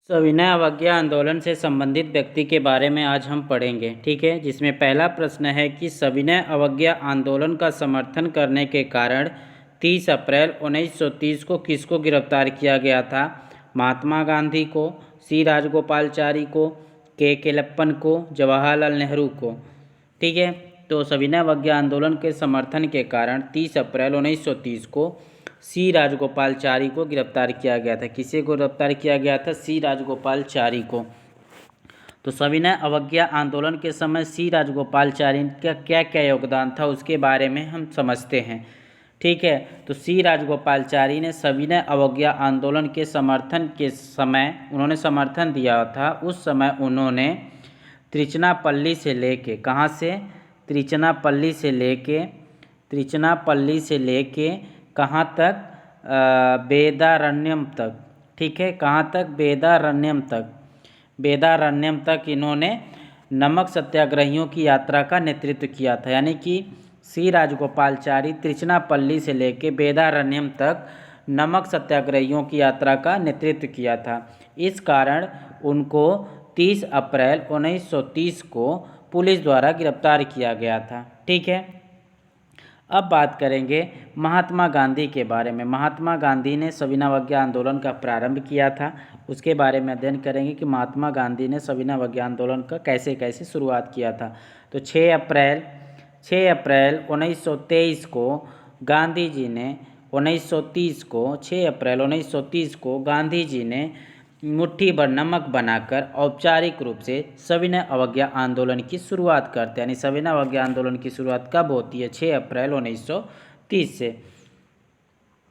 सविनय अवज्ञा आंदोलन से संबंधित व्यक्ति के बारे में आज हम पढ़ेंगे, ठीक है। जिसमें पहला प्रश्न है कि सविनय अवज्ञा आंदोलन का समर्थन करने के कारण 30 अप्रैल 1930 को किसको गिरफ्तार किया गया था? महात्मा गांधी को, सी राजगोपालचारी को, के केलप्पन को, जवाहरलाल नेहरू को, ठीक है। तो सविनय अवज्ञा आंदोलन के समर्थन के कारण 30 अप्रैल 1930 को सी राजगोपालचारी को गिरफ्तार किया गया था। किसे को गिरफ्तार किया गया था? सी राजगोपालचारी को। तो सविनय अवज्ञा आंदोलन के समय सी राजगोपालचारी का क्या क्या योगदान था उसके बारे में हम समझते हैं, ठीक है। तो सी राजगोपालचारी ने सविनय अवज्ञा आंदोलन के समर्थन के समय उन्होंने समर्थन दिया था। उस समय उन्होंने त्रिचनापल्ली से लेके, कहाँ से? त्रिचनापल्ली से लेके कहाँ तक? वेदारण्यम तक, ठीक है। कहाँ तक? वेदारण्यम तक इन्होंने नमक सत्याग्रहियों की यात्रा का नेतृत्व किया था। यानी कि सी राजगोपालचारी त्रिचनापल्ली से लेके वेदारण्यम तक नमक सत्याग्रहियों की यात्रा का नेतृत्व किया था। इस कारण उनको 30 अप्रैल 1930 को पुलिस द्वारा गिरफ्तार किया गया था, ठीक है। अब बात करेंगे महात्मा गांधी के बारे में। महात्मा गांधी ने सविनय अवज्ञा आंदोलन का प्रारंभ किया था, उसके बारे में अध्ययन करेंगे कि महात्मा गांधी ने सविनय अवज्ञा आंदोलन का कैसे कैसे शुरुआत किया था। तो 6 अप्रैल 1923 को गांधी जी ने 6 अप्रैल 1930 को गांधी जी ने मुट्ठी भर नमक बनाकर औपचारिक रूप से सविनय अवज्ञा आंदोलन की शुरुआत करते हैं। यानी सविनय अवज्ञा आंदोलन की शुरुआत कब होती है? 6 अप्रैल 1930 से।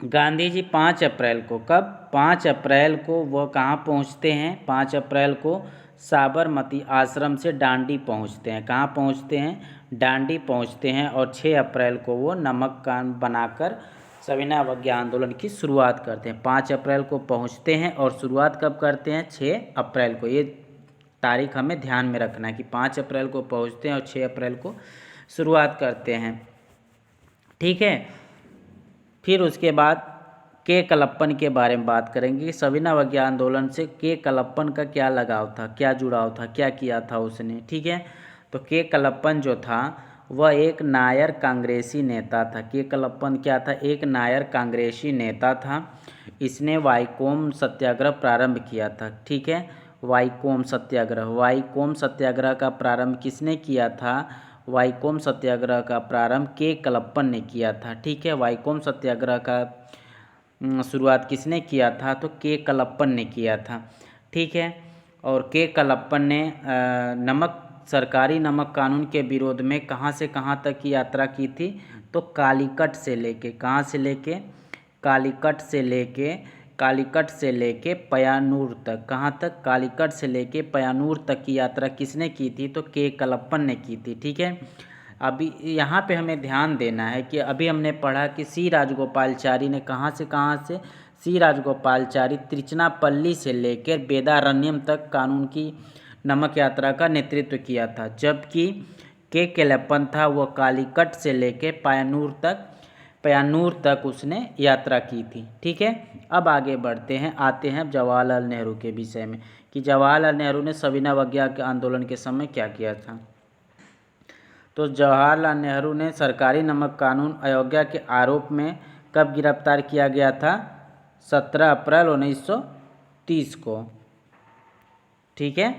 गांधी जी 5 अप्रैल को, कब? 5 अप्रैल को वह कहाँ पहुँचते हैं? 5 अप्रैल को साबरमती आश्रम से डांडी पहुँचते हैं। कहाँ पहुँचते हैं? डांडी पहुँचते हैं। और 6 अप्रैल को वो नमक कान बनाकर सविनय अवज्ञा आंदोलन की शुरुआत करते हैं। 5 अप्रैल को पहुंचते हैं और शुरुआत कब करते हैं? 6 अप्रैल को। ये तारीख हमें ध्यान में रखना है कि 5 अप्रैल को पहुंचते हैं और 6 अप्रैल को शुरुआत करते हैं, ठीक है। फिर उसके बाद के कलप्पन के बारे में बात करेंगे कि सविनय अवज्ञा आंदोलन से के कलप्पन का क्या लगाव था, क्या जुड़ाव था, क्या किया था उसने, ठीक है। तो के कलप्पन जो था वह एक नायर कांग्रेसी नेता था। के कलप्पन क्या था? एक नायर कांग्रेसी नेता था। इसने वाईकोम सत्याग्रह प्रारंभ किया था, ठीक है। वाईकोम सत्याग्रह का प्रारंभ किसने किया था? वाईकोम सत्याग्रह का प्रारंभ के कलप्पन ने किया था, ठीक है। वाईकोम सत्याग्रह का शुरुआत किसने किया था? तो के कलप्पन ने किया था, ठीक है। और के कलप्पन ने सरकारी नमक कानून के विरोध में कहाँ से कहाँ तक की यात्रा की थी? तो कालीकट से लेके, कहाँ से लेके? कालीकट से लेके पयानूर तक। कहाँ तक? कालीकट से लेके पयानूर तक की यात्रा किसने की थी? तो के कलप्पन ने की थी, ठीक है। अभी यहाँ पे हमें ध्यान देना है कि अभी हमने पढ़ा कि सी राजगोपालचारी ने कहाँ से सी राजगोपालचारी त्रिचनापल्ली से लेकर वेदारण्यम तक कानून की नमक यात्रा का नेतृत्व किया था। जबकि के केलप्पन था वह कालीकट से लेकर पयानूर तक उसने यात्रा की थी, ठीक है। अब आगे बढ़ते हैं, आते हैं जवाहरलाल नेहरू के विषय में कि जवाहरलाल नेहरू ने सविनय अवज्ञा के आंदोलन के समय क्या किया था। तो जवाहरलाल नेहरू ने सरकारी नमक कानून अयोग्य के आरोप में कब गिरफ्तार किया गया था? 17 अप्रैल 1930 को, ठीक है।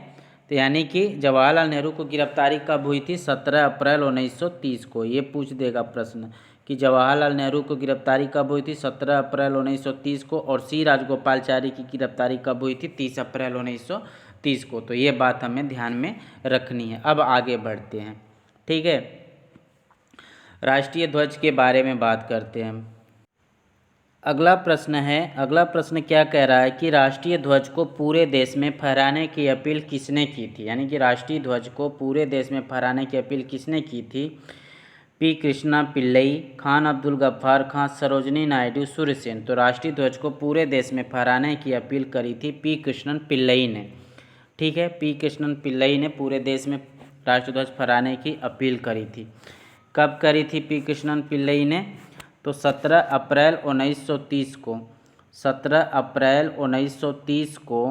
तो यानी कि जवाहरलाल नेहरू को गिरफ्तारी कब हुई थी? 17 अप्रैल 1930 को। ये पूछ देगा प्रश्न कि जवाहरलाल नेहरू को गिरफ्तारी कब हुई थी? 17 अप्रैल 1930 को। और सी राजगोपालचारी की गिरफ्तारी कब हुई थी? 30 अप्रैल 1930 को। तो ये बात हमें ध्यान में रखनी है। अब आगे बढ़ते हैं, ठीक है। राष्ट्रीय ध्वज के बारे में बात करते हैं। अगला प्रश्न क्या कह रहा है कि राष्ट्रीय ध्वज को पूरे देश में फहराने की अपील किसने की थी? यानी कि राष्ट्रीय ध्वज को पूरे देश में फहराने की अपील किसने की थी? पी कृष्णा पिल्लई, खान अब्दुल गफ्फार खां, सरोजनी नायडू, सूर्यसेन। तो राष्ट्रीय ध्वज को पूरे देश में फहराने की अपील करी थी पी कृष्णन पिल्लई ने, ठीक है। पी कृष्णन पिल्लई ने पूरे देश में राष्ट्रीय ध्वज फहराने की अपील करी थी। कब करी थी पी कृष्णन पिल्लई ने? तो 17 अप्रैल 1930 को। 17 अप्रैल 1930 को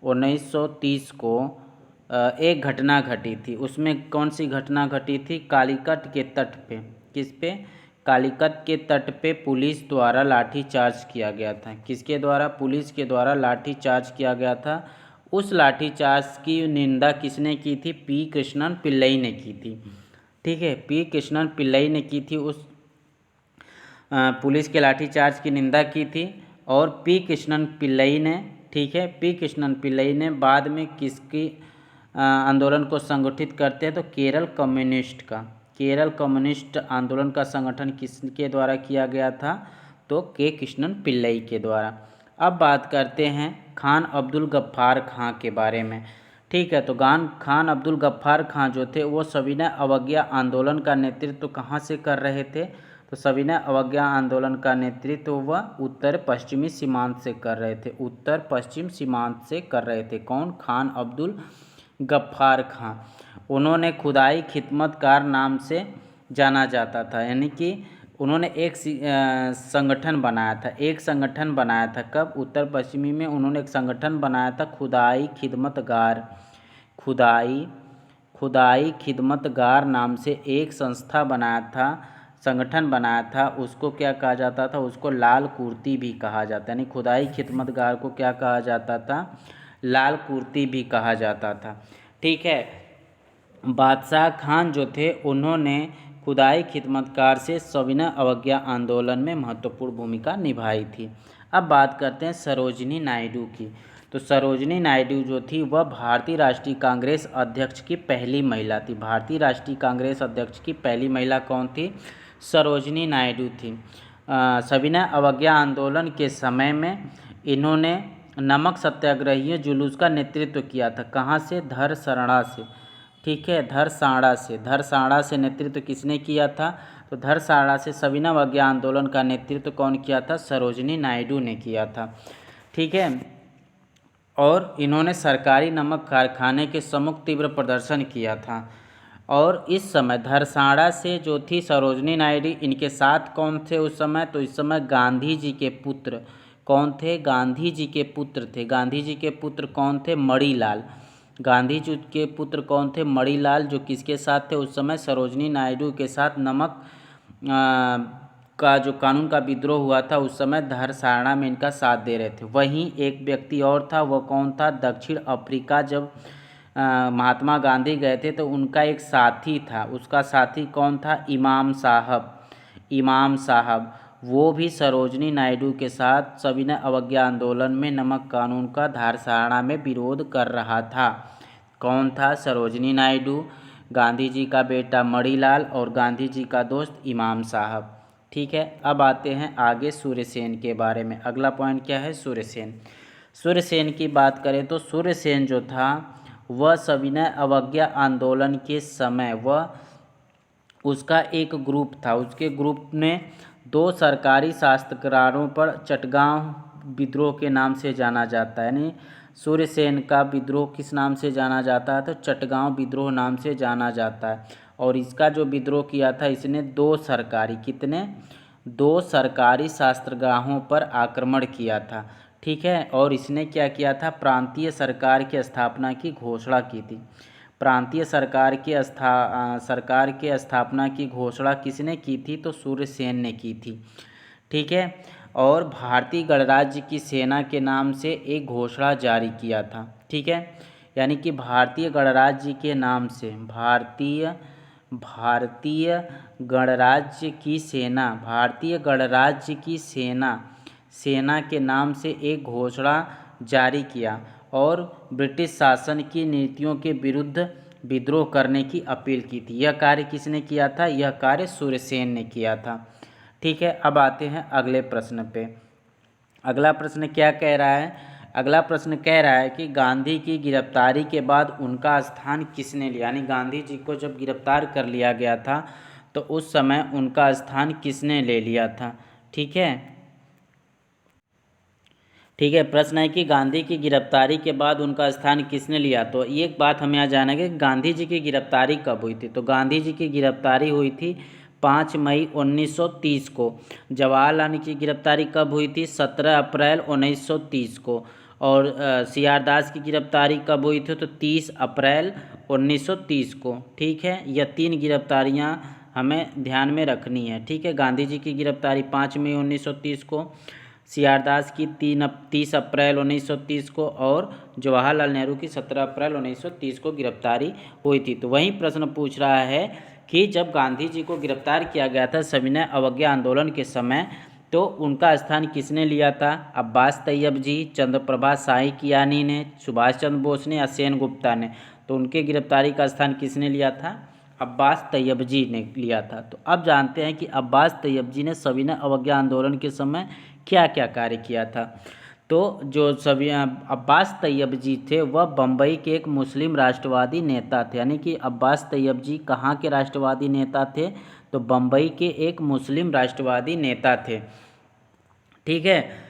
1930 को एक घटना घटी थी। उसमें कौन सी घटना घटी थी? कालीकट के तट पे। किस पे? कालीकट के तट पे पुलिस द्वारा लाठीचार्ज किया गया था। किसके द्वारा? पुलिस के द्वारा लाठीचार्ज किया गया था। उस लाठीचार्ज की निंदा किसने की थी? पी कृष्णन पिल्लई ने की थी। ठीक है, पी कृष्णन पिल्लई ने की थी। उस पुलिस के लाठीचार्ज की निंदा की थी। और पी कृष्णन पिल्लई ने, ठीक है, पी कृष्णन पिल्लई ने बाद में किसकी आंदोलन को संगठित करते हैं? तो केरल कम्युनिस्ट का। केरल कम्युनिस्ट आंदोलन का संगठन किसके द्वारा किया गया था? तो के कृष्णन पिल्लई के द्वारा। अब बात करते हैं खान अब्दुल गफ्फार खां के बारे में। ठीक है, तो खान अब्दुल गफ्फार खां जो थे वो सविनय अवज्ञा आंदोलन का नेतृत्व कहाँ से कर रहे थे? तो सविनय अवज्ञा आंदोलन का नेतृत्व वह उत्तर पश्चिमी सीमांत से कर रहे थे। उत्तर पश्चिम सीमांत से कर रहे थे। कौन? खान अब्दुल गफ्फार खां। उन्होंने खुदाई खिदमतकार नाम से जाना जाता था, यानी कि उन्होंने एक संगठन बनाया था। एक संगठन बनाया था कब? उत्तर पश्चिमी में उन्होंने एक संगठन बनाया था, खुदाई खिदमतगार। खुदाई खिदमतगार नाम से एक संस्था बनाया था, संगठन बनाया था। उसको क्या कहा जाता था? उसको लाल कुर्ती भी कहा जाता है। यानी खुदाई खिदमतगार को क्या कहा जाता था? लाल कुर्ती भी कहा जाता था। ठीक है, बादशाह खान जो थे उन्होंने खुदाई खिदमतकार से सविनय अवज्ञा आंदोलन में महत्वपूर्ण भूमिका निभाई थी। अब बात करते हैं सरोजिनी नायडू की। तो सरोजिनी नायडू जो थी वह भारतीय राष्ट्रीय कांग्रेस अध्यक्ष की पहली महिला थी। भारतीय राष्ट्रीय कांग्रेस अध्यक्ष की पहली महिला कौन थी? सरोजिनी नायडू थी। सविनय अवज्ञा आंदोलन के समय में इन्होंने नमक सत्याग्रही जुलूस का नेतृत्व किया था। कहाँ से? धरसाड़ा से। ठीक है, धरसाड़ा से नेतृत्व किसने किया था? तो धरसाड़ा से सविनय अवज्ञा आंदोलन का नेतृत्व कौन किया था? सरोजिनी नायडू ने किया था। ठीक है, और इन्होंने सरकारी नमक कारखाने के सम्मुख तीव्र प्रदर्शन किया था। और इस समय धरसाड़ा से जो थी सरोजिनी नायडू, इनके साथ कौन थे उस समय? तो इस समय गांधी जी के पुत्र कौन थे? गांधी जी के पुत्र थे। गांधी जी के पुत्र कौन थे? मणिलाल। गांधी जी के पुत्र कौन थे? मणिलाल, जो किसके साथ थे उस समय? सरोजिनी नायडू के साथ। नमक का जो कानून का विद्रोह हुआ था उस समय धरसाड़ा में इनका साथ दे रहे थे। वहीं एक व्यक्ति और था, वह कौन था? दक्षिण अफ्रीका जब महात्मा गांधी गए थे तो उनका एक साथी था। उसका साथी कौन था? इमाम साहब। वो भी सरोजिनी नायडू के साथ सविनय अवज्ञा आंदोलन में नमक कानून का धरसाड़ा में विरोध कर रहा था। कौन था? सरोजिनी नायडू, गांधी जी का बेटा मणिलाल और गांधी जी का दोस्त इमाम साहब। ठीक है, अब आते हैं आगे सूर्यसेन के बारे में। अगला पॉइंट क्या है? सूर्यसेन की बात करें तो सूर्यसेन जो था वह सविनय अवज्ञा आंदोलन के समय उसका एक ग्रुप था। उसके ग्रुप ने 2 सरकारी शास्त्रकारों पर चटगांव विद्रोह के नाम से जाना जाता है। यानी सूर्यसेन का विद्रोह किस नाम से जाना जाता है? तो चटगांव विद्रोह नाम से जाना जाता है। और इसका जो विद्रोह किया था इसने 2 सरकारी शास्त्रगाहों पर आक्रमण किया था। ठीक है, और इसने क्या किया था? प्रांतीय सरकार की स्थापना की घोषणा की थी। प्रांतीय सरकार की स्थापना की घोषणा किसने की थी? तो सूर्यसेन ने की थी। ठीक है, और भारतीय गणराज्य की सेना के नाम से एक घोषणा जारी किया था। ठीक है, यानी कि भारतीय गणराज्य के नाम से भारतीय गणराज्य की सेना के नाम से एक घोषणा जारी किया और ब्रिटिश शासन की नीतियों के विरुद्ध विद्रोह करने की अपील की थी। यह कार्य किसने किया था? यह कार्य सूर्यसेन ने किया था। ठीक है, अब आते हैं अगले प्रश्न पे। अगला प्रश्न क्या कह रहा है? अगला प्रश्न कह रहा है कि गांधी की गिरफ्तारी के बाद उनका स्थान किसने लिया? यानी गांधी जी को जब गिरफ्तार कर लिया गया था तो उस समय उनका स्थान किसने ले लिया था? ठीक है, प्रश्न है कि गांधी की गिरफ्तारी के बाद उनका स्थान किसने लिया। तो एक बात हमें यहाँ जानना है कि गांधी जी की गिरफ्तारी कब हुई थी। तो गांधी जी की गिरफ्तारी हुई थी 5 मई 1930 को। जवाहरलाल नेहरू की गिरफ्तारी कब हुई थी? 17 अप्रैल 1930 को। और सी आर दास की गिरफ्तारी कब हुई थी? तो 30 अप्रैल 1930 को। ठीक है, यह 3 गिरफ्तारियां हमें ध्यान में रखनी है। ठीक है, गांधी जी की गिरफ्तारी 5 मई 1930 को, सी आर दास की 30 अप्रैल 1930 को, और जवाहरलाल नेहरू की 17 अप्रैल 1930 को गिरफ्तारी हुई थी। तो वही प्रश्न पूछ रहा है कि जब गांधी जी को गिरफ्तार किया गया था सविनय अवज्ञा आंदोलन के समय, तो उनका स्थान किसने लिया था? अब्बास तैयब जी, चंद्रप्रभा शाही कियानी ने, सुभाष चंद्र बोस ने या सेन गुप्ता ने? तो उनके गिरफ्तारी का स्थान किसने लिया था? अब्बास तैयब जी ने लिया था। तो अब जानते हैं कि अब्बास तैयब जी ने सविनय अवज्ञा आंदोलन के समय क्या क्या कार्य किया था। तो जो सभी अब्बास तैयब जी थे वह बम्बई के एक मुस्लिम राष्ट्रवादी नेता थे। यानी कि अब्बास तैयब जी कहाँ के राष्ट्रवादी नेता थे? तो बम्बई के एक मुस्लिम राष्ट्रवादी नेता थे। ठीक है,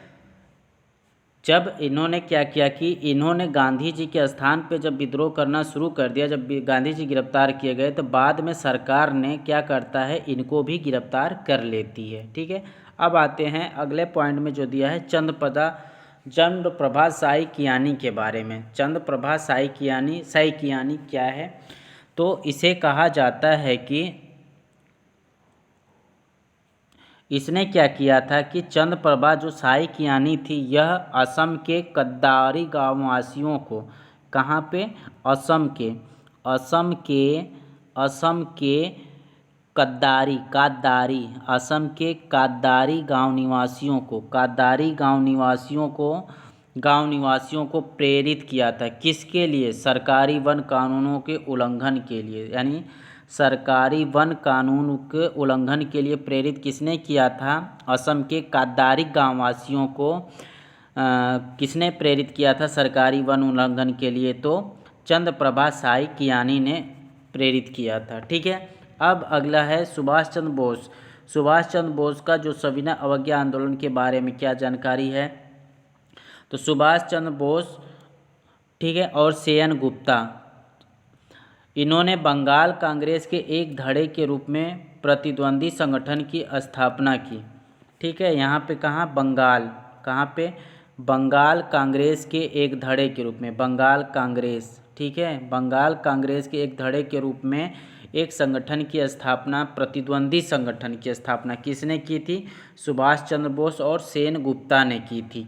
जब इन्होंने क्या किया कि इन्होंने गांधी जी के स्थान पे जब विद्रोह करना शुरू कर दिया, जब गांधी जी गिरफ्तार किए गए, तो बाद में सरकार ने क्या करता है, इनको भी गिरफ्तार कर लेती है। ठीक है, अब आते हैं अगले पॉइंट में जो दिया है चंद्रप्रभा शाही कियानी के बारे में। चंद्रप्रभा शाही कियानी क्या है? तो इसे कहा जाता है कि इसने क्या किया था कि चंद्रप्रभा जो शाही कियानी थी, यह असम के कद्दारी गांववासियों को, कहाँ पे? असम के कादारी असम के कादारी गांव निवासियों को प्रेरित किया था। किसके लिए? सरकारी वन कानूनों के उल्लंघन के लिए। यानी सरकारी वन कानून के उल्लंघन के लिए प्रेरित किसने किया था? असम के कादारी गांववासियों को किसने प्रेरित किया था सरकारी वन उल्लंघन के लिए? तो चंद्रप्रभा शाही कियानी ने प्रेरित किया था। ठीक है, अब अगला है सुभाष चंद्र बोस। सुभाष चंद्र बोस का जो सविनय अवज्ञा आंदोलन के बारे में क्या जानकारी है? तो सुभाष चंद्र बोस, ठीक है, और सेन गुप्ता, इन्होंने बंगाल कांग्रेस के एक धड़े के रूप में प्रतिद्वंदी संगठन की स्थापना की। ठीक है, यहाँ पे कहाँ पे? बंगाल कांग्रेस के एक धड़े के रूप में, बंगाल कांग्रेस, ठीक है, बंगाल कांग्रेस के एक धड़े के रूप में एक संगठन की स्थापना, प्रतिद्वंदी संगठन की स्थापना किसने की थी? सुभाष चंद्र बोस और सेन गुप्ता ने की थी।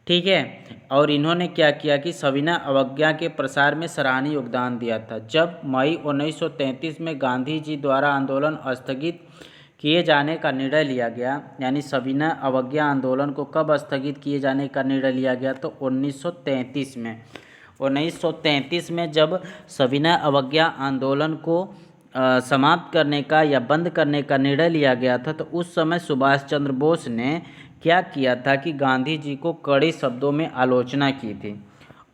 ठीक है, और इन्होंने क्या किया कि सविनय अवज्ञा के प्रसार में सराहनीय योगदान दिया था। जब मई 1933 में गांधी जी द्वारा आंदोलन स्थगित किए जाने का निर्णय लिया गया, यानी सविनय अवज्ञा आंदोलन को कब स्थगित किए जाने का निर्णय लिया गया? तो 1933 में जब सविनय अवज्ञा आंदोलन को समाप्त करने का या बंद करने का निर्णय लिया गया था, तो उस समय सुभाष चंद्र बोस ने क्या किया था कि गांधी जी को कड़े शब्दों में आलोचना की थी,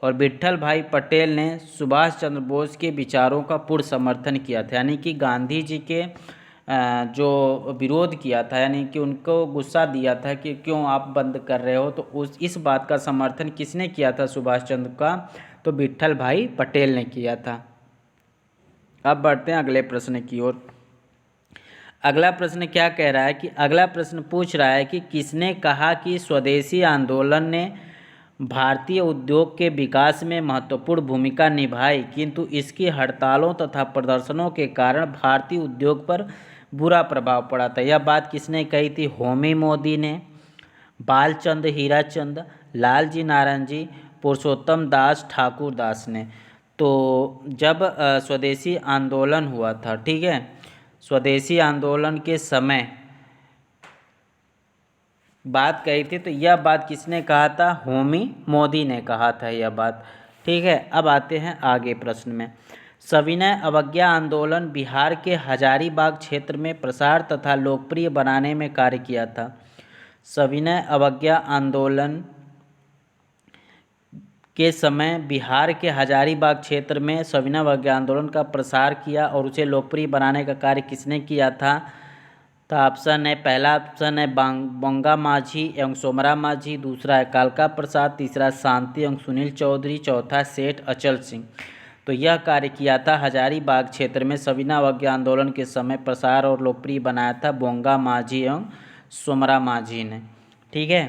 और विट्ठल भाई पटेल ने सुभाष चंद्र बोस के विचारों का पूर्ण समर्थन किया था। यानी कि गांधी जी के जो विरोध किया था, यानी कि उनको गुस्सा दिया था कि क्यों आप बंद कर रहे हो, तो इस बात का समर्थन किसने किया था सुभाष चंद्र का? तो विट्ठल भाई पटेल ने किया था। अब बढ़ते हैं अगले प्रश्न की ओर। अगला प्रश्न क्या कह रहा है कि अगला प्रश्न पूछ रहा है कि किसने कहा कि स्वदेशी आंदोलन ने भारतीय उद्योग के विकास में महत्वपूर्ण भूमिका निभाई, किंतु इसकी हड़तालों तथा प्रदर्शनों के कारण भारतीय उद्योग पर बुरा प्रभाव पड़ा था। यह बात किसने कही थी? होमी मोदी ने, बालचंद हीराचंद, लालजी नारायण जी, पुरुषोत्तम दास ठाकुर दास ने। तो जब स्वदेशी आंदोलन हुआ था, ठीक है, स्वदेशी आंदोलन के समय बात कही थी, तो यह बात किसने कहा था? होमी मोदी ने कहा था यह बात। ठीक है, अब आते हैं आगे प्रश्न में। सविनय अवज्ञा आंदोलन बिहार के हजारीबाग क्षेत्र में प्रसार तथा लोकप्रिय बनाने में कार्य किया था। सविनय अवज्ञा आंदोलन के समय बिहार के हजारीबाग क्षेत्र में सविनय अवज्ञा आंदोलन का प्रसार किया और उसे लोकप्रिय बनाने का कार्य किसने किया था? तो ऑप्शन है, पहला ऑप्शन है बंगा माझी एवं सोमरा माझी, दूसरा है कालका प्रसाद, तीसरा शांति एवं सुनील चौधरी, चौथा सेठ अचल सिंह। तो यह कार्य किया था हजारीबाग क्षेत्र में सविनय अवज्ञा आंदोलन के समय प्रसार और लोकप्रिय बनाया था बोंगा माझी एवं सोमरा माझी ने। ठीक है,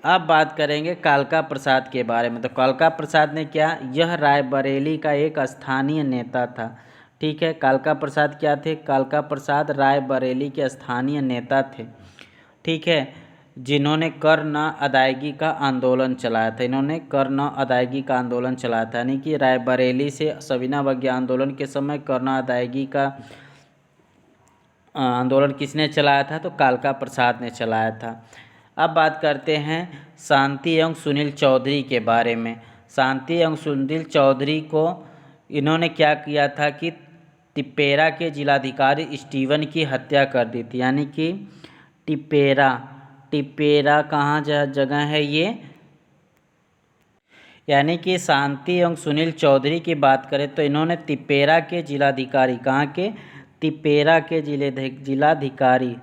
अब बात करेंगे कालका प्रसाद के बारे में। तो कालका प्रसाद ने क्या, यह रायबरेली का एक स्थानीय नेता था। ठीक है, कालका प्रसाद क्या थे, कालका प्रसाद रायबरेली के स्थानीय नेता थे। ठीक है, जिन्होंने कर न अदायगी का आंदोलन चलाया था। इन्होंने कर न अदायगी का आंदोलन चलाया था, यानी कि रायबरेली से सविनय अवज्ञा आंदोलन के समय कर न अदायगी का आंदोलन किसने चलाया था, तो कालका प्रसाद ने चलाया था। अब बात करते हैं शांति एवं सुनील चौधरी के बारे में। शांति एवं सुनील चौधरी को इन्होंने क्या किया था कि टिपेरा के जिलाधिकारी स्टीवन की हत्या कर दी थी। यानी कि टिपेरा कहाँ जगह है ये, यानी कि शांति एवं सुनील चौधरी की बात करें तो इन्होंने टिपेरा के जिलाधिकारी, कहाँ के, टिपेरा के जिलाधिकारी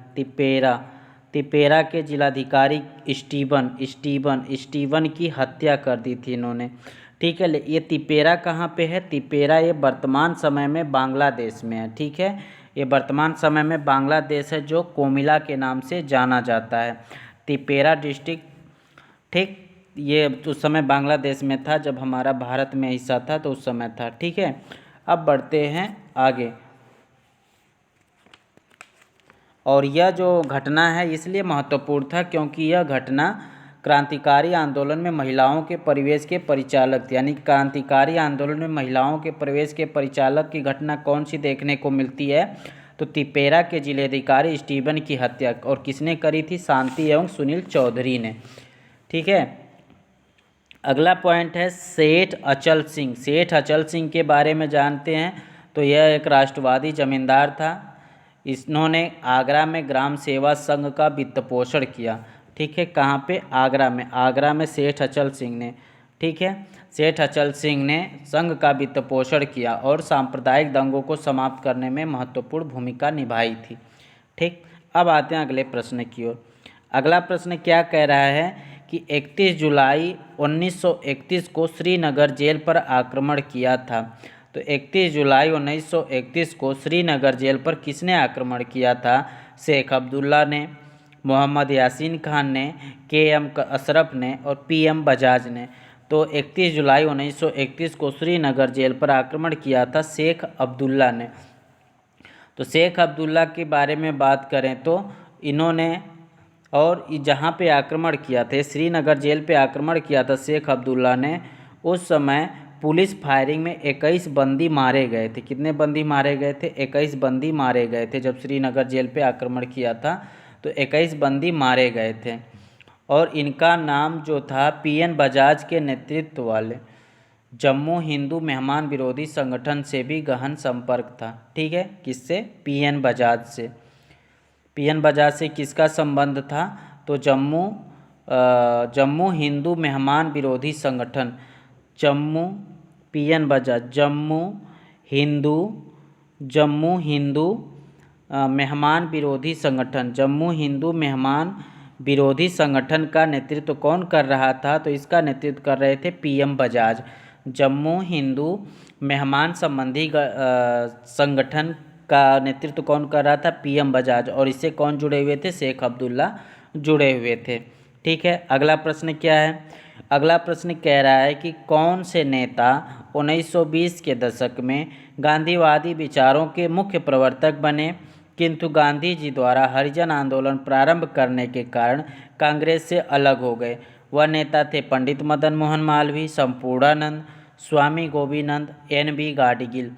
टिपेरा के जिलाधिकारी स्टीवन की हत्या कर दी थी इन्होंने। ठीक है, ये टिपेरा कहाँ पे है, टिपेरा ये वर्तमान समय में बांग्लादेश में है। ठीक है, ये वर्तमान समय में बांग्लादेश है, जो कोमिला के नाम से जाना जाता है, टिपेरा डिस्ट्रिक्ट। ठीक, ये उस समय बांग्लादेश में था, जब हमारा भारत में हिस्सा था तो उस समय था। ठीक है, अब बढ़ते हैं आगे। और यह जो घटना है इसलिए महत्वपूर्ण था क्योंकि यह घटना क्रांतिकारी आंदोलन में महिलाओं के प्रवेश के परिचालक थी। यानी क्रांतिकारी आंदोलन में महिलाओं के प्रवेश के परिचालक की घटना कौन सी देखने को मिलती है, तो टिपेरा के जिलाधिकारी स्टीवन की हत्या और किसने करी थी, शांति एवं सुनील चौधरी ने। ठीक है, अगला पॉइंट है सेठ अचल सिंह। सेठ अचल सिंह के बारे में जानते हैं। तो यह एक राष्ट्रवादी जमींदार था। इन्होंने आगरा में ग्राम सेवा संघ का वित्त पोषण किया। ठीक है, कहाँ पे, आगरा में सेठ अचल सिंह ने। ठीक है, सेठ अचल सिंह ने संघ का वित्त पोषण किया और सांप्रदायिक दंगों को समाप्त करने में महत्वपूर्ण भूमिका निभाई थी। ठीक, अब आते हैं अगले प्रश्न की ओर। अगला प्रश्न क्या कह रहा है कि 31 जुलाई 1931 को श्रीनगर जेल पर आक्रमण किया था। तो 31 जुलाई 1931 को श्रीनगर जेल पर किसने आक्रमण किया था, शेख अब्दुल्ला ने, मोहम्मद यासीन खान ने, KM अशरफ ने और PM बजाज ने। तो 31 जुलाई 1931 को श्रीनगर जेल पर आक्रमण किया था शेख अब्दुल्ला ने। तो शेख अब्दुल्ला के बारे में बात करें तो इन्होंने, और जहाँ पे आक्रमण किया था, श्रीनगर जेल पे आक्रमण किया था शेख अब्दुल्ला ने, उस समय पुलिस फायरिंग में 21 बंदी मारे गए थे। कितने बंदी मारे गए थे, 21 बंदी मारे गए थे। जब श्रीनगर जेल पे आक्रमण किया था तो 21 बंदी मारे गए थे। और इनका नाम जो था PN बजाज के नेतृत्व वाले जम्मू हिंदू मेहमान विरोधी संगठन से भी गहन संपर्क था। ठीक है, किससे, PN बजाज से। PN बजाज से किसका संबंध था, तो जम्मू हिंदू मेहमान विरोधी संगठन, PN बजाज जम्मू हिंदू मेहमान विरोधी संगठन, जम्मू हिंदू मेहमान विरोधी संगठन का नेतृत्व कौन कर रहा था, तो इसका नेतृत्व कर रहे थे PM बजाज। जम्मू हिंदू मेहमान संबंधी संगठन का नेतृत्व कौन कर रहा था, PM बजाज। और इससे कौन जुड़े हुए थे, शेख अब्दुल्ला जुड़े हुए थे। ठीक है, अगला प्रश्न क्या है, अगला प्रश्न कह रहा है कि कौन से नेता 1920 के दशक में गांधीवादी विचारों के मुख्य प्रवर्तक बने, किंतु गांधी जी द्वारा हरिजन आंदोलन प्रारंभ करने के कारण कांग्रेस से अलग हो गए। वह नेता थे पंडित मदन मोहन मालवीय, संपूर्णानंद, स्वामी गोविंदानंद, NB गाडगिल।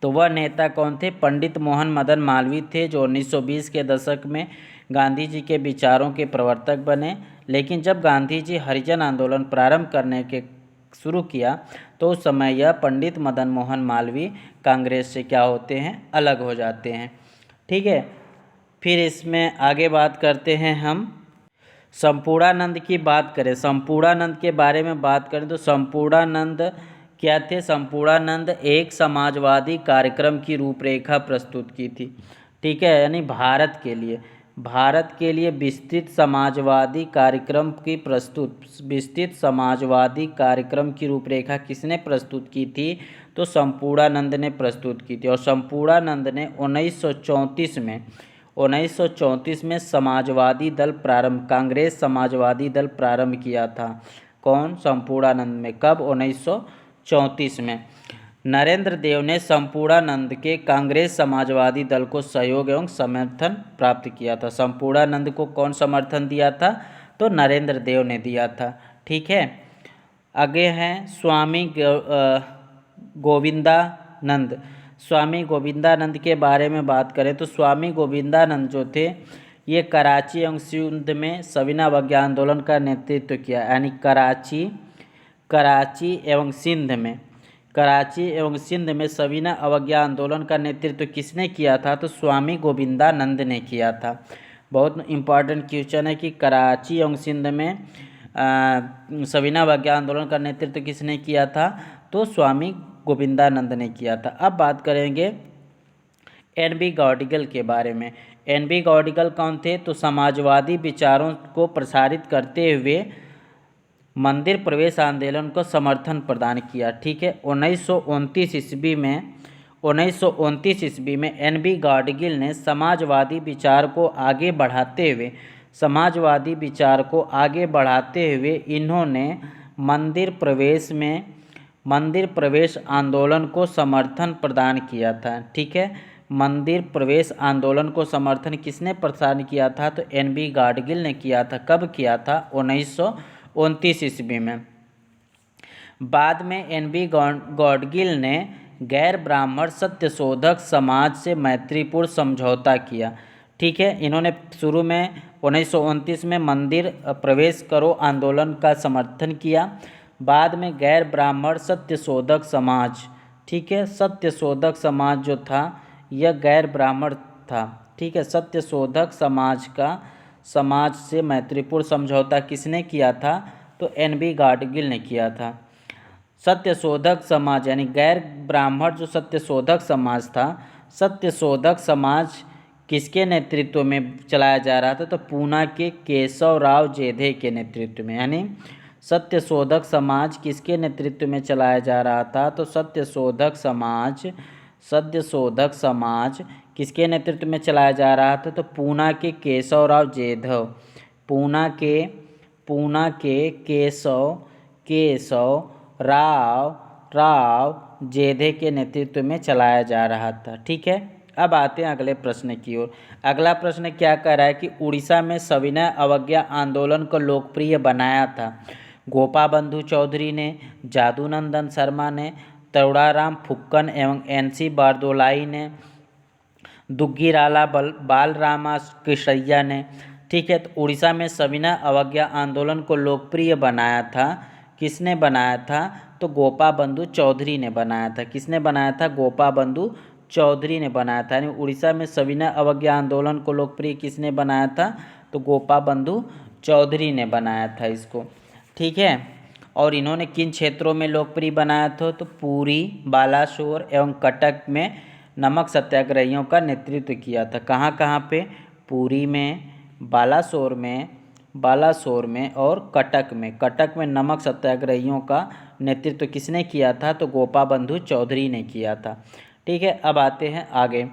तो वह नेता कौन थे, पंडित मोहन मदन मालवीय थे, जो 1920 के दशक में गांधी जी के विचारों के प्रवर्तक बने। लेकिन जब गांधी जी हरिजन आंदोलन प्रारंभ करने के शुरू किया तो उस समय यह पंडित मदन मोहन मालवीय कांग्रेस से क्या होते हैं, अलग हो जाते हैं। ठीक है, फिर इसमें आगे बात करते हैं हम संपूर्णानंद की बात करें। संपूर्णानंद के बारे में बात करें तो संपूर्णानंद क्या थे, संपूर्णानंद एक समाजवादी कार्यक्रम की रूपरेखा प्रस्तुत की थी। ठीक है, यानी भारत के लिए विस्तृत समाजवादी कार्यक्रम की रूपरेखा किसने प्रस्तुत की थी, तो संपूर्णानंद ने प्रस्तुत की थी। और संपूर्णानंद ने 1934 में कांग्रेस समाजवादी दल प्रारंभ किया था। कौन? संपूर्णानंद में। कब? 1934 में। नरेंद्र देव ने संपूर्णानंद के कांग्रेस समाजवादी दल को सहयोग एवं समर्थन प्राप्त किया था। संपूर्णानंद को कौन समर्थन दिया था? तो नरेंद्र देव ने दिया था। ठीक है। आगे हैं स्वामी गोविंदानंद। स्वामी गोविंदानंद के बारे में बात करें तो स्वामी गोविंदानंद जो थे ये कराची एवं सिंध में सविनय अवज्ञा आंदोलन का नेतृत्व किया। यानी कराची एवं सिंध में सविनय अवज्ञा आंदोलन का नेतृत्व किसने किया था? तो स्वामी गोविंदानंद ने किया था। बहुत इंपॉर्टेंट क्वेश्चन है कि कराची एवं सिंध में सविनय अवज्ञा आंदोलन का नेतृत्व किसने किया था? तो स्वामी गोविंदानंद ने किया था। अब बात करेंगे एन.बी. गौडिगल के बारे में। एन.बी. गौडिगल कौन थे? तो समाजवादी विचारों को प्रसारित करते हुए मंदिर प्रवेश आंदोलन को समर्थन प्रदान किया। ठीक है। 1929 ईस्वी में एन.बी. गौडिगल ने समाजवादी विचार को आगे बढ़ाते हुए इन्होंने मंदिर प्रवेश आंदोलन को समर्थन प्रदान किया था। ठीक है। मंदिर प्रवेश आंदोलन को समर्थन किसने प्रदान किया था? तो एन.बी. गौडिगल ने किया था। कब किया था? 1929 ईस्वी में। बाद में एन.बी. गौडिगल ने गैर ब्राह्मण सत्यशोधक समाज से मैत्रीपूर्ण समझौता किया। ठीक है। इन्होंने शुरू में 1929 में मंदिर प्रवेश करो आंदोलन का समर्थन किया। बाद में गैर ब्राह्मण सत्यशोधक समाज, ठीक है, सत्यशोधक समाज जो था यह गैर ब्राह्मण था। ठीक है। सत्यशोधक समाज से मैत्रीपूर्ण समझौता किसने किया था? तो एन.बी. गौडिगल ने किया था। सत्यशोधक समाज यानी गैर ब्राह्मण जो सत्यशोधक समाज था, सत्यशोधक समाज किसके नेतृत्व में चलाया जा रहा था? तो पूना के केशव राव जेधे के नेतृत्व में। यानी सत्यशोधक समाज किसके नेतृत्व में चलाया जा रहा था? तो सत्यशोधक समाज किसके नेतृत्व में चलाया जा रहा था? तो पूना के केशव राव जेधव, पूना के केशव राव जेधे के नेतृत्व में चलाया जा रहा था। ठीक है। अब आते हैं अगले प्रश्न की ओर। अगला प्रश्न क्या कह रहा है कि उड़ीसा में सविनय अवज्ञा आंदोलन को लोकप्रिय बनाया था। गोपाबंधु चौधरी ने, जादूनंदन शर्मा ने, तरुणाराम फुक्कन एवं एन.सी. बारदोलाई ने, दुग्गीराला बालरामा कृष्णैया ने। ठीक है। तो उड़ीसा में सविनय अवज्ञा आंदोलन को लोकप्रिय बनाया था। किसने बनाया था? तो गोपाबंधु चौधरी ने बनाया था। किसने बनाया था? गोपाबंधु चौधरी ने बनाया था। यानी उड़ीसा में सविनय अवज्ञा आंदोलन को लोकप्रिय किसने बनाया था? तो गोपाबंधु चौधरी ने बनाया था इसको। ठीक है। और इन्होंने किन क्षेत्रों में लोकप्रिय बनाया था? तो पुरी, बालासोर एवं कटक में नमक सत्याग्रहियों का नेतृत्व किया था। कहाँ कहाँ पे? पुरी में, बालासोर में और कटक में नमक सत्याग्रहियों का नेतृत्व किसने किया था? तो गोपाबंधु चौधरी ने किया था। ठीक है। अब आते हैं आगे।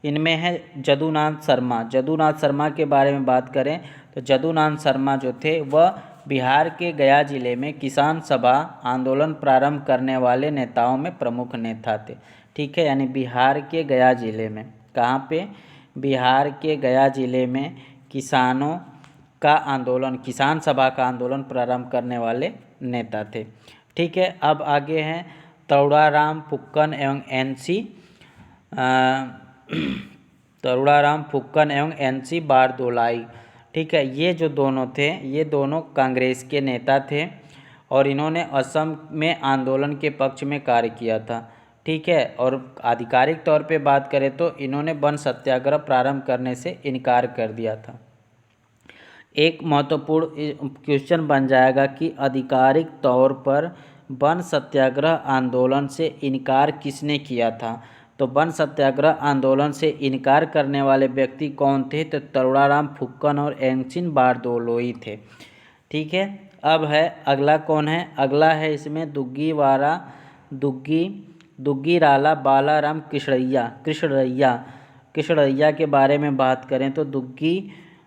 इनमें है जदुनाथ शर्मा के बारे में बात करें तो जदुनाथ शर्मा जो थे वह बिहार के गया जिले में किसान सभा आंदोलन प्रारंभ करने वाले नेताओं में प्रमुख नेता थे। ठीक है। यानी बिहार के गया जिले में, कहाँ पे? बिहार के गया जिले में किसान सभा का आंदोलन प्रारंभ करने वाले नेता थे। ठीक है। अब आगे हैं तरुणाराम फुक्कन एवं एन.सी. बारदोलाई। ठीक है। ये जो दोनों थे ये दोनों कांग्रेस के नेता थे और इन्होंने असम में आंदोलन के पक्ष में कार्य किया था। ठीक है। और आधिकारिक तौर पे बात करें तो इन्होंने वन सत्याग्रह प्रारंभ करने से इनकार कर दिया था। एक महत्वपूर्ण क्वेश्चन बन जाएगा कि आधिकारिक तौर पर वन सत्याग्रह आंदोलन से इनकार किसने किया था? तो वन सत्याग्रह आंदोलन से इनकार करने वाले व्यक्ति कौन थे? तो तरुणाराम फुक्कन और एन.सी. बारदोलोई थे। ठीक है। अब है अगला कौन है? अगला है इसमें दुग्गीराला बालाराम कृष्णैया। किशोरैया के बारे में बात करें तो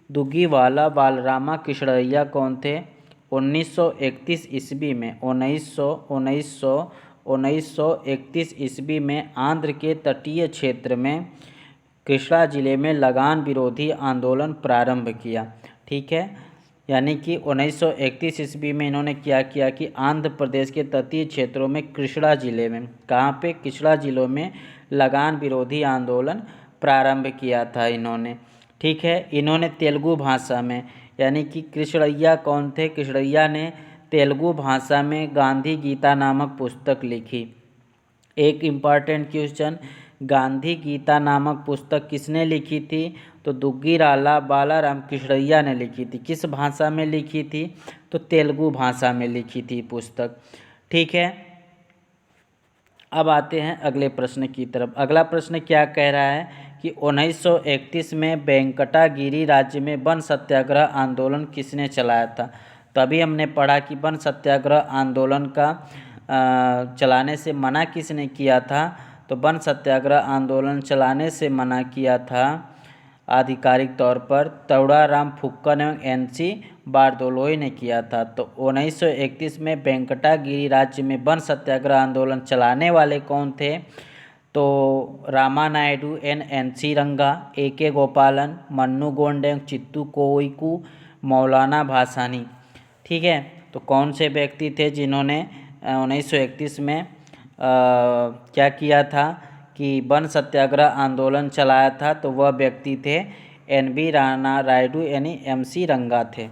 दुग्गीवाला बालरामा किशोरैया कौन थे? 1931 ईस्वी में 1931 ईस्वी में आंध्र के तटीय क्षेत्र में कृष्णा जिले में लगान विरोधी आंदोलन प्रारंभ किया। ठीक है, यानी कि 1931 ईस्वी में इन्होंने क्या किया कि आंध्र प्रदेश के तटीय क्षेत्रों में कृष्णा जिले में, कहाँ पे? कृष्णा जिलों में लगान विरोधी आंदोलन प्रारंभ किया था इन्होंने। ठीक है, इन्होंने तेलुगु भाषा में, यानी कि कृष्णैया कौन थे? कृष्णैया ने तेलुगु भाषा में गांधी गीता नामक पुस्तक लिखी। एक इम्पॉर्टेंट क्वेश्चन, गांधी गीता नामक पुस्तक किसने लिखी थी? तो दुग्गीराला बालाराम किशोरैया ने लिखी थी। किस भाषा में लिखी थी? तो तेलुगु भाषा में लिखी थी पुस्तक। ठीक है, अब आते हैं अगले प्रश्न की तरफ। अगला प्रश्न क्या कह रहा है कि 1931 में वेंकटागिरी राज्य में वन सत्याग्रह आंदोलन किसने चलाया था? तभी हमने पढ़ा कि वन सत्याग्रह आंदोलन का चलाने से मना किसने किया था? तो वन सत्याग्रह आंदोलन चलाने से मना किया था आधिकारिक तौर पर तौड़ाराम फुक्कन एवं NC बारदोलोई ने किया था। तो 1931 में वेंकटागिरी राज्य में वन सत्याग्रह आंदोलन चलाने वाले कौन थे? तो रामा नायडू NC रंगा, AK गोपालन, मन्नू गोंडे, चित्तू कोइकू, मौलाना भासानी। ठीक है, तो कौन से व्यक्ति थे जिन्होंने 1931 में क्या किया था कि वन सत्याग्रह आंदोलन चलाया था? तो वह व्यक्ति थे NB राणा नायडू यानी MC रंगा थे।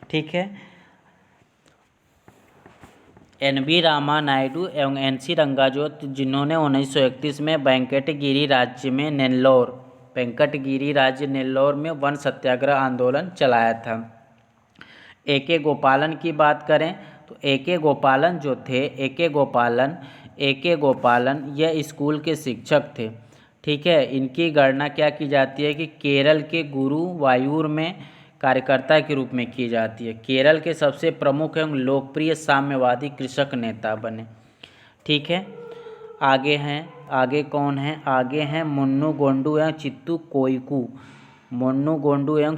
ठीक है, NB रामा नायडू एवं NC रंगा जिन्होंने 1931 में वेंकटगिरी राज्य में नेल्लौर में वन सत्याग्रह आंदोलन चलाया था। AK गोपालन की बात करें तो AK गोपालन जो थे, AK गोपालन यह स्कूल के शिक्षक थे। ठीक है, इनकी गणना क्या की जाती है कि केरल के गुरुवायूर में कार्यकर्ता के रूप में की जाती है। केरल के सबसे प्रमुख एवं लोकप्रिय साम्यवादी कृषक नेता बने। ठीक है, आगे कौन है? आगे हैं मुन्नू गोंडू एवं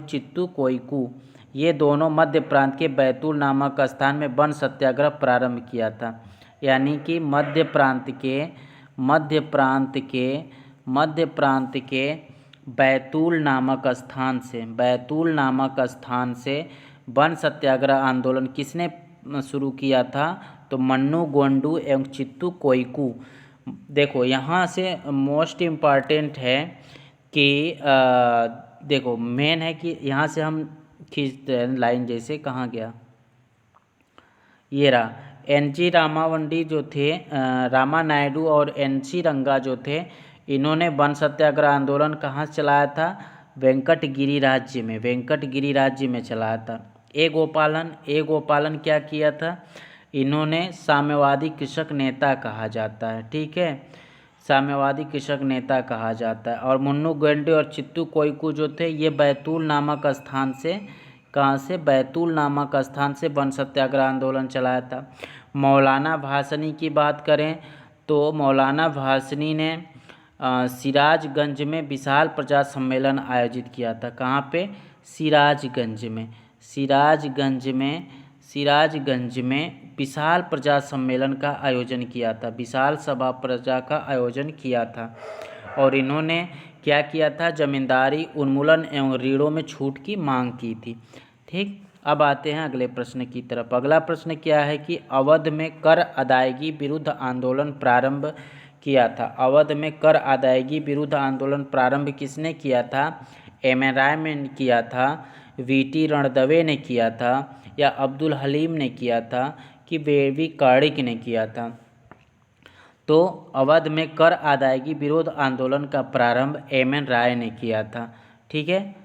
चित्तू कोइकू। ये दोनों मध्य प्रांत के बैतूल नामक स्थान में वन सत्याग्रह प्रारंभ किया था। यानी कि मध्य प्रांत के बैतूल नामक स्थान से वन सत्याग्रह आंदोलन किसने शुरू किया था? तो मन्नू गोंडू एवं चित्तू कोइकू। देखो यहाँ से मोस्ट इम्पॉर्टेंट है कि देखो मेन है कि यहाँ से हम खींचते हैं लाइन, जैसे कहाँ गया, ये रहा। NG रामावंडी जो थे, रामा नायडू और NC रंगा जो थे, इन्होंने वन सत्याग्रह आंदोलन कहाँ चलाया था? वेंकटगिरी राज्य में चलाया था। A गोपालन क्या किया था? इन्होंने साम्यवादी कृषक नेता कहा जाता है। ठीक है, साम्यवादी कृषक नेता कहा जाता है। और मुन्नू गोंडू और चित्तू कोइकू जो थे, ये बैतूल नामक स्थान से वन सत्याग्रह आंदोलन चलाया था। मौलाना भासानी की बात करें तो मौलाना भासानी ने सिराजगंज में विशाल प्रजा सम्मेलन आयोजित किया था। कहाँ पे? सिराजगंज में विशाल प्रजा सम्मेलन का आयोजन किया था, विशाल सभा प्रजा का आयोजन किया था। और इन्होंने क्या किया था? जमींदारी उन्मूलन एवं ऋणों में छूट की मांग की थी। ठीक, अब आते हैं अगले प्रश्न की तरफ। अगला प्रश्न क्या है कि अवध में कर अदायगी विरुद्ध आंदोलन प्रारंभ किया था। अवध में कर अदायगी विरुद्ध आंदोलन प्रारंभ किसने किया था? MN राय ने किया था, VT रणदवे ने किया था, या अब्दुल हलीम ने किया था, कि बेबी कार्डिक ने किया था? तो अवध में कर अदायगी विरोध आंदोलन का प्रारंभ MN राय ने किया था। ठीक है,